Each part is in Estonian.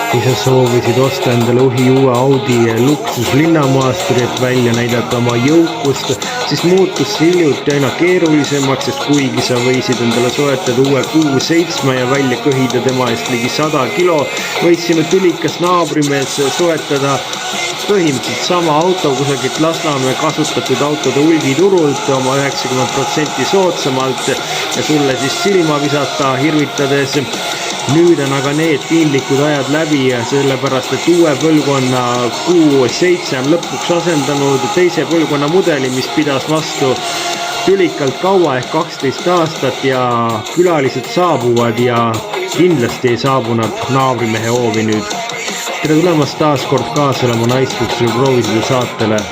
Kui sa soovisid osta endale uue Audi luksus linnamaasturi, et välja näidata oma jõukust, siis muutus see hiljuti aina keerulisemaks, sest kuigi sa võisid endale soetada uue Q7 ja välja kõhida tema eest ligi 100 kilo, võis sinu tülikas naabrimees soetada põhimõtteliselt sama auto kusagilt Lasnamäe kasutatud autode hulgiturult oma 90% soodsamalt ja sulle siis silma visata hirvitades. Nüüd on aga need piinlikud ajad läbi ja sellepärast, et uue põlvkonna Q7 on lõpuks asendanud teise põlvkonna mudeli, mis pidas vastu tülikalt kaua ehk 12 aastat ja külalised saabuvad ja kindlasti ei saabunud naabrimehe hoovi nüüd. Tere tulemast taas kord kaasa oma naisluksuse proovisõidu saatele.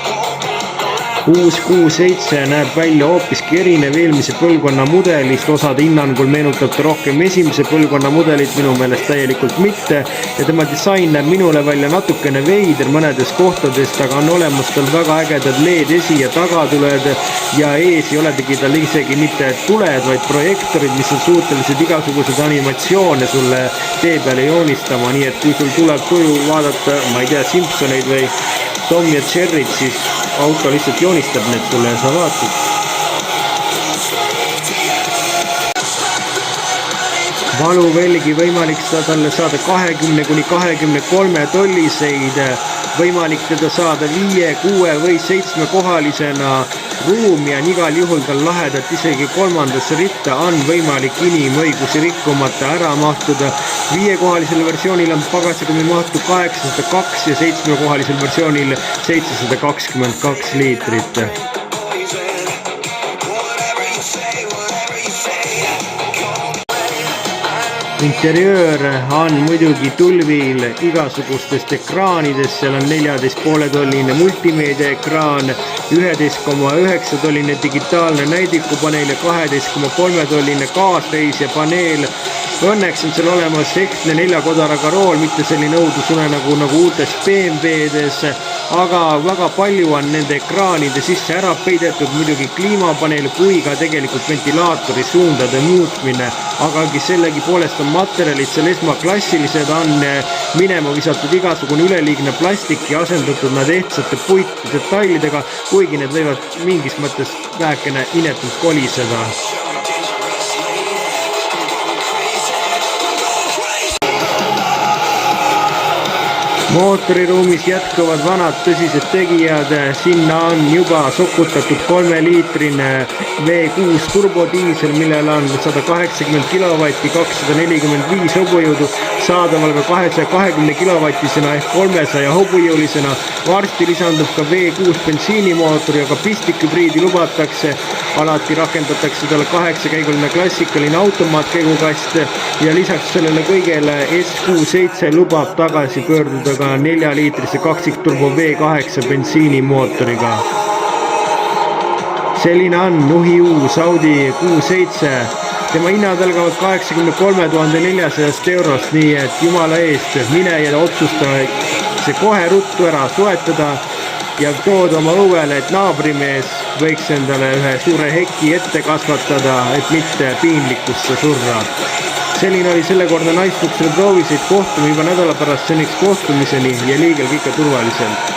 Uus Q7 näeb välja hoopiski erinev eelmise põlvkonna mudelist, osade hinnangul meenutab ta rohkem esimese põlvkonna mudelit, minu meelest täielikult mitte ja tema disain näeb minule välja natukene veider mõnedes kohtades, aga on olemas tal väga ägedad LED esi- ja tagatuled ja ees ei oletegi tal isegi mitte tuled, vaid projektorid, mis on suutelised igasuguseid animatsioone sulle tee peale joonistama, nii et kui sul tuleb koju vaadata, ma ei tea, Simpsoneid või Tom ja Jerryt, siis auto lihtsalt joonistab need sulle ja sa vaatad. Valuvelgi võimalik talle saada 20–23 tolliseid, võimalik teda saada 5, 6 või 7 kohalisena. Ruumi on igal juhul tal lahedat, isegi kolmandasse ritta on võimalik inimõigusi rikkumata ära mahtuda. 5-kohalisel versioonil on pagasagumi mahtu 802 ja 7-kohalisel versioonil 722 liitrit. Interiöör on muidugi tulvil igasugustest ekraanidest, seal on 14,5 tolline multimeedia ekraan, 11,9 tolline digitaalne näidikupaneel ja 12,3 tolline kaasreisija paneel. Õnneks on seal olemas ehtne 4-kodaraga rool, mitte selline õudusune nagu uutes BMW-des, aga väga palju on nende ekraanide sisse ära peidetud, muidugi kliimapaneel kui ka tegelikult ventilaatori suundade muutmine, agagi sellegi poolest on materjalid seal esmaklassilised, on minema visatud igasugune üleliigne plastik ja asendatud nad ehtsate puitdetailidega, kuigi need võivad mingis mõttes vähekene inetult koliseda. Mootoriruumis jätkuvad vanad tõsised tegijad, sinna on juba sokutatud 3-liitrine V6 turbodiisel, millel on 180 kilovatti, 245 hobujõudu, saadaval ka 220 kilovatisena ehk 300 hobujõulisena. Varsti lisandub ka V6 bensiinimootor ja ka pistikhübriidi lubatakse. Alati rakendatakse talle 8-käiguline klassikaline automaatkäigukast ja lisaks sellele kõigele SQ7 lubab tagasi pöörduda ka 4-liitrise kaksikturbo V8 bensiinimootoriga. Selline on nuhi uus Audi Q7. Tema hinnad algavad 83 400 eurost, nii et jumala eest mine ja otsusta see kohe ruttu ära soetada ja tood oma õuele, et naabrimees võiks endale ühe suure heki ette kasvatada, et mitte piinlikkusse surra. Selline oli sellekordne naisluksuse proovisõit, kohtume juba nädala pärast seniks kohtumiseni ja liigelge ikka turvaliselt.